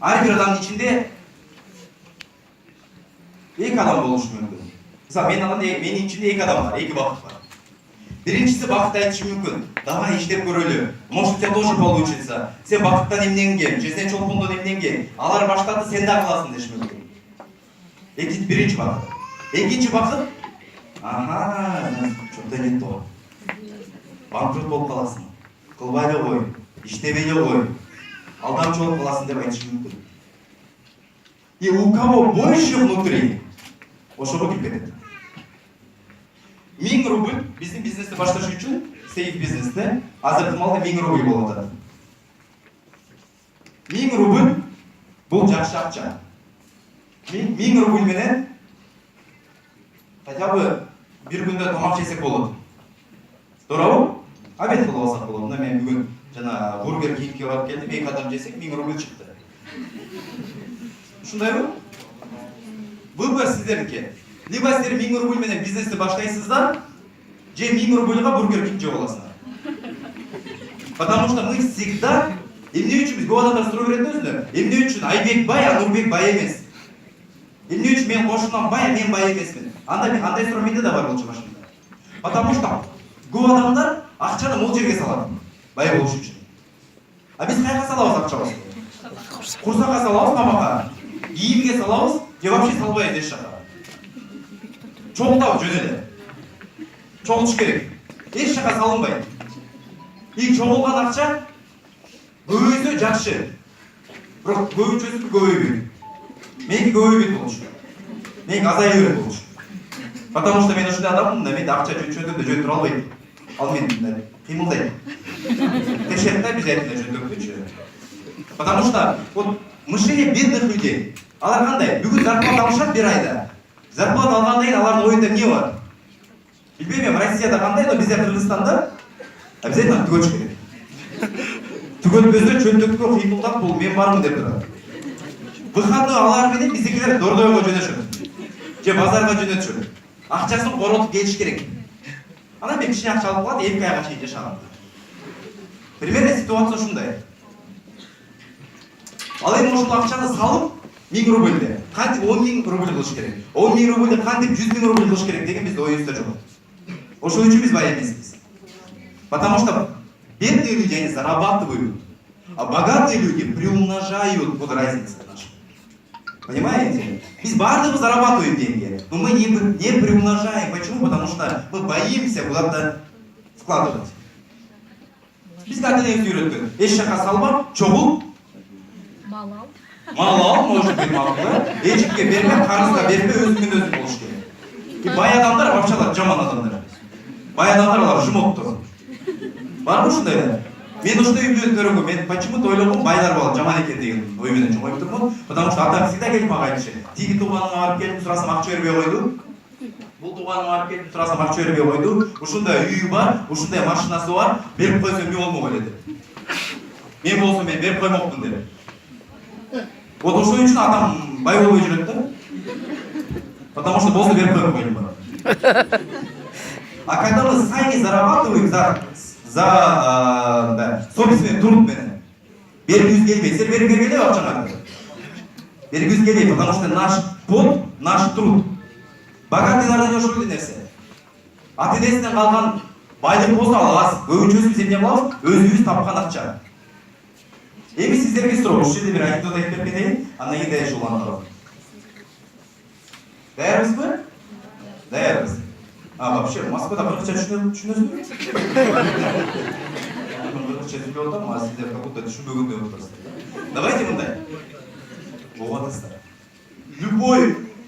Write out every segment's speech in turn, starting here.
Ар бир адамдын ичинде эки адам болушу мүмкүн. Мисалы менин ичимде эки адам бар, эки бакыт бар. Биринчиси бакыт айтышы мүмкүн. Давай иштеп көрөлү. Может, тебе тоже получится. Сен бакыттан эмнеңген, же сен чолпондон эмнеңген. Алар баштады, сен да кыласың деши мүмкүн. Биринчи бакыт. Экинчи бакыт, что-то не то. Банкрот болуп каласың. Кылбай эле кой, иштебей эле кой. Алдамчы болуп каласың деп айтышы мүмкүн. И у кого больше внутри, ошого кирип кетет. 1000 рубль биздин бизнести башташ үчүн, сейф бизнесте азыркы маалда 1000 рубль болуп атат. 1000 рубль бул жакшы акча. 1000 рубль менен хотя бы бир күндө тамак жесек болот. Туурабы? Обед кылып алсак болот. Мына мен бүгүн жана бургер кингке барып келдим, 2 адам жесек 1000 рубль чыкты. Ушундайбы? Выбор сиздердики. Либо сиздер 1000 рубль менен бизнести баштайсыздар, же 1000 рубльга бургер кинг жеп аласыңар. Потому что мы всегда эмне үчүн биз көп адамдар суроо берет өзүнө. Эмне үчүн Айбек бай, а Нурбек бай эмес? Эмне үчүн мен кошунам бай, а мен бай эмесмин? Андай суроо менде да бар болчу башында. Потому что көп адамдар акчаны могул жерге салат, бай болуш үчүн. А биз каяка салабыз акчабызды? Курсакка салабыз, тамакка, кийимге салабыз, же вообще салбайбыз эч жака. Чогултабыз жөн эле. Чогултуш керек. Эч жака салынбайт. И чогулган акча көбөйсө жакшы. Бирок көбүнчөсү көбөйбөйт. Меники көбөйбөйт болчу. Меники азая берет болчу. Потому что мен ушундай адаммын да, менде акча жөндөмдө жөн тура албайт. Ал мен кыймылдайм. Текшерет да обязательно жөндөмдүчү. Потому что вот мышление бедных людей. Алар кандай? Бүгүн зарплата алышат бир айда. Зарплата алгандан кийин алардын оюнда эмне бар? Билбейм, Россияда кандай, но бизде Кыргызстанда обязательно түгөч керек. Түгөтпөсө чөндөккө кыймылдап бул мен бармын деп турат. Выходной алар менен биздикилер Дордойго жөнөшөт. Же базарга жөнөтүшөт. Акчасын коротуп келиш керек. Анан мен кичине акча алып калат, 2 айга чейин жашаган. Примерно ситуация ушундай. Ал эми ошол акчаны салып 1000 рубльде кантип 10 000 рубль кылыш керек? 10 000 рубльде кантип 100 000 рубль кылыш керек деген бизде оюбузда жок. Ошол үчүн биз бай эмеспиз. Потому что бедные люди, они зарабатывают, а богатые люди приумножают вот разницу нашу. Понимаете? Biz бардығымыз зарабатываем деньги, но мы не приумножаем. Почему? Потому что мы боимся куда-то вкладывать. Biz картинеге үйрөткөн. Эч жака салма, чогул. Мал ал, может быть, макулы. Эчикке берме, карызга берме, өзүнүн өзү болуш керек. И бай адамдар вообще алар жаман адамдар. Бай адамдар алар жумоттур. Барбы ушундай да? Мен ушундай үйдөн көргөм, мен почему-то ойлогом байлар болот, жаман экен деген ой менен чоңоюп турмун. Потому что атам всегда келип мага айтчу. Тиги тууганыңа барып келип сурасам акча бербей койду. Бул тууганыңа барып келип сурасам акча бербей койду. Ушундай үйү бар, ушундай машинасы бар, берип койсом эмне болмок эле деп. Мен болсом мен берип коймокмун деп. Вот ошол үчүн атам бай болбой жүрөт да. Потому что болсо берип коймок элем бар. А когда мы сами зарабатываем за собственный труд менен, бергибиз келбейт. Силер берип бергиле акчаңарды. Бергибиз келбейт, потому что наш пот, наш труд. Богатыйлардан ошол эле нерсе. Ата-энесинен калган байлык болсо алабыз. Көбүнчөсү биз эмне кылабыз? Өзүбүз тапкан акча. Эми сиздерге суроо, ушул жерде бир анекдот айтып берип кетейин, андан кийин дайыр улантабыз. Даярбызбы? Даярбыз. Вообще, Москвада кыргызча түшүнөсүзбү? Кыргызча түшүнүп атам, а сиздер как будто түшүнбөгөндөй отурасыздар. Давайте мындай. Угадыңыздар. Любой,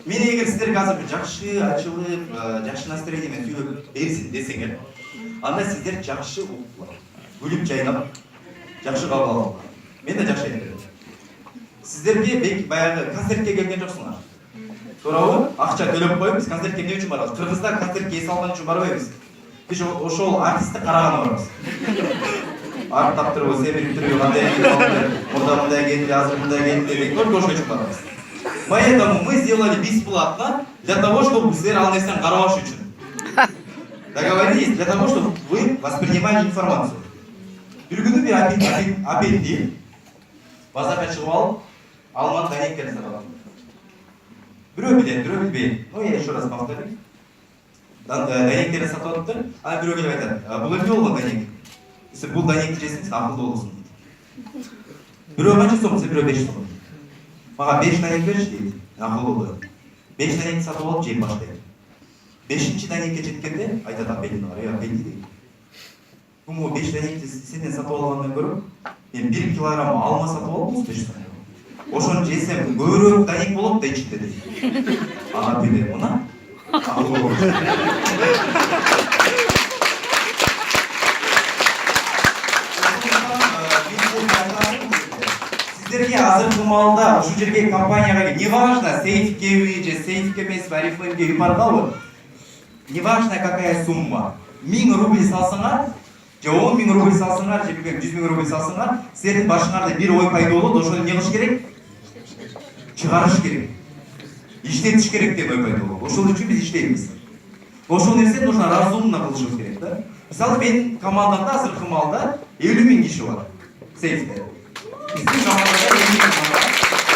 мен эгер сиздерге азыр жакшы ачылып, жакшы настроение менен сүйлөп берсин десеңер, анда сиздер жакшы күлүп жайнап, жакшы кабыл алыңдар. Мен да жакшы айтып берем. Сиздерге баягы концертке келген жоксуңар. Туурабы? Акча төлөп коюп, биз концертке эмне үчүн барабыз? Кыргыздар концертке эс алган үчүн барбайбыз. Биз ошол артистти караганы барабыз. Арттап туруп, семирип туруп, кандай келди, мурда мындай келди, азыр мындай келди деп только ошол үчүн барабыз. Поэтому мы сделали бесплатно для того, чтобы силер ал нерсени карабаш үчүн. Договорились для того, чтобы вы воспринимали информацию. Бир күнү бир апенди базарга чыгып алып, алманы дәнектерін сатып алдым. Біреу біледі, біреу білмейді. Ну, я еще раз повторю. Дәнектерін сатып алыптыр, ана біреу келіп айтады, бұл өте болған дәнек. Бұл дәнекті жесін, сен ақылды болсын дейді. Біреу қанша сом, біреу 5 сом. Маған 5 дәнек берші дейді, ақылды болды. 5 дәнекті сатып алып жеп баштайды. 5-ші дәнекке жеткенде айтады апелин бар, апелин дейді. Бұл 5 дәнекті сенен сатып алғаннан көріп, мен 1 килограмм алма сатып алып, 5 сом. Ошоны жесем, көбірек дәнек болып да ішінде дейді. Апелин, мұна? Ақылды болды. Сіздерге азыркы маалда ушу жерге компанияга не важно, сейфке үй же сейфке эмес, арифлеймге үй баргабы? Не важно какая сумма. 1000 рубль салсаңар, же 10 000 рубль салсаңар, же 100 000 рубль салсаңар, силердин башыңарда бир ой пайда болот, ошону не кылыш керек? Чыгарыш керек. Иштетиш керек деп ой пайда болот. Ошол үчүн биз иштейбиз. Ошол нерсени нужно разумно кылышыбыз керек да. Мисалы менин командамда азыркы маалда 50 000 киши бар. Сейфте. Биздин командада 50 000 киши бар.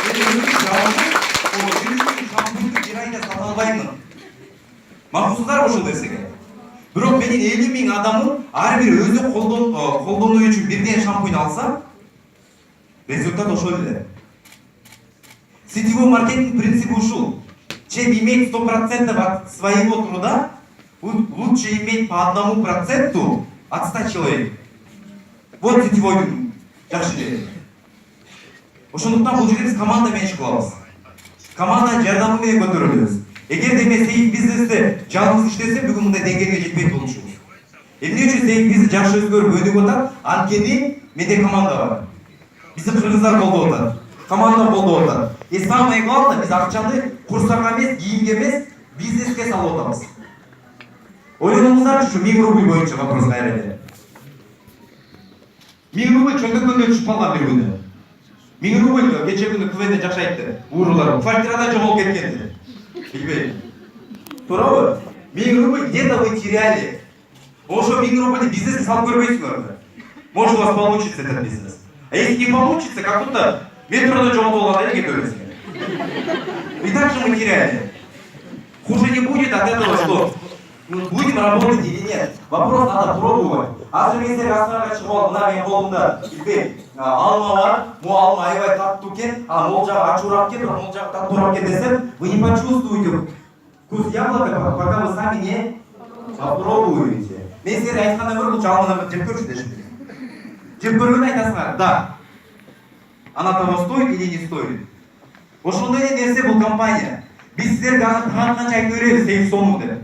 Мен өзүм жабылып, шампуньду бир айда сата албаймын. Максуздар ошол нерсеге. Бирок менин 50 000 адамым ар бир өзү колдонуу үчүн бирден шампунь алса, результат ошол эле. Сетевой маркетинг принципи ушул. Чем иметь 100% от своего труда, лучше иметь по 1% от 100 человек. Вот сетевой жакшы жери. Ошондуктан бул жерде биз команда менен иш кылабыз. Команда жардамы менен көтөрүлөбүз. Эгерде мен сейф бизнесте жалгыз иштесем, бүгүн мындай деңгээлге жетпей болчумун. Эмне үчүн сейф бизнес жакшы өзгөрүп өнүгүп атат? Анткени менде команда бар. Биздин кыргыздар колдоп атат. Команда колдоп атат. И самое главное, биз акчаны курсага эмес, кийимге эмес, бизнеске салып атабыз. Ойлонуңуздарчы, 1000 рубль боюнча вопрос кайра эле. 1000 рубль чөндүккөндө түшүп калган бир күнү. 1000 рубль кече күнү КВНде жакшы айтты. Уурулар квартирада жоголуп кеткен. Билбейм. Туурабы? 1000 рубль где-то вы теряли. Ошо 1000 рубль бизнеске салып көрбөйсүңөрбү? Может, у вас получится этот бизнес. А если не получится, как будто метрода жоголуп алганда эле кетөбүз. И так же мы теряли. Хуже не будет от этого, что будем работать или нет. Вопрос надо пробовать. Азыр мен силерге Астанага чыгып алып, мына менин колумда билбейм, алма бар, могу алма аябай таттуу экен, а могул жагы ачуурап экен, могул жагы таттуураак экен десем, вы не почувствуете вкус яблока, пока вы сами не попробуете. Мен силерге айткандан көрө бул алманы жеп көрчү дешим. Жеп көргөндөн айтасыңар, да. Она того стоит или не стоит? Ошондой нерсе бул компания. Биз силерге таң канча айтып беребиз, сейф сому деп.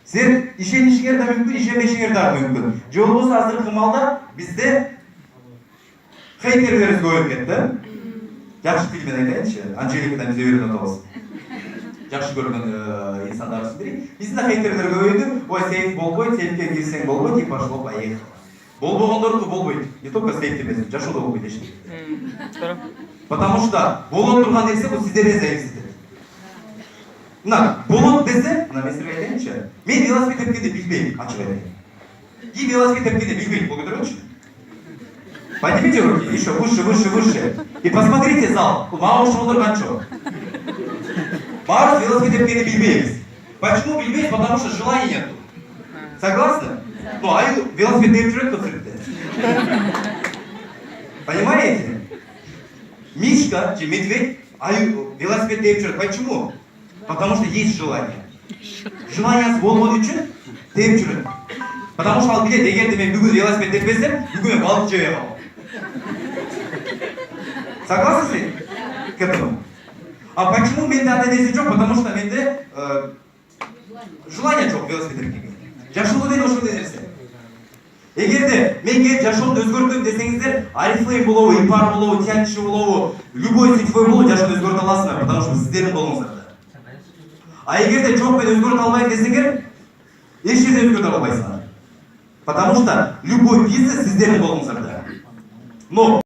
Силер ишенишиңер да мүмкүн, ишенбешиңер да мүмкүн. Же болбосо азыркы маалда бизде хейтерлерибиз көбөйүп кетти. Жакшы тил менен айтайынчы, Анжеликадан бизге үйрөнүп атабыз. Жакшы көргөн инсандарыбыздын бири. Бизде хейтерлер көбөйдү. Ой, сейф болбойт, сейфке кирсең болбойт, и пошло поехало. Болбогондорду болбойт. Не только сейфте эмес, жашоодо болбойт эч. Потому что болот турган нерсе бул сиздерден зависит. Мына болот десе, мына мен силерге айтайынчы. Мен велосипед тепкенди билбейм, ачык айтайын. И велосипед тепкенди билбейм, кол көтөрөңүчү. Поднимите руки, еще выше, выше, выше. И посмотрите зал. Мага ошолор канча. Баарыбыз велосипед тепкенди билбейбиз. Почему билбейбиз? Потому что желания нету. Согласны? Ну, аю велосипед тепип жүрөт го циркте. Понимаете? Мишка, медведь, аю велосипед тепип жүрөт. Почему? Потому что есть желание. Желание болмон үчүн тепип жүрөт. Потому что ал билет, эгерде мен бүгүн велосипед теппесем, бүгүн мен балык жебей калам. Согласны к этому? А почему менде андай нерсе жок? Потому что менде желание жок велосипед тепкенге. Жашоодо деле ошондой нерсе. Эгерде мен келип жашоомду өзгөртөм десеңиздер, Арифлейм болобу, Ипар болобу, Тянчи болобу, любой сетевой болобу жашоодо өзгөртө аласыңар, потому что сиздердин колуңуздарда. А эгерде жок мен өзгөртө албайм десеңер, эч жерде өзгөртө албайсыңар. Потому что любой бизнес сиздердин колуңуздарда. Но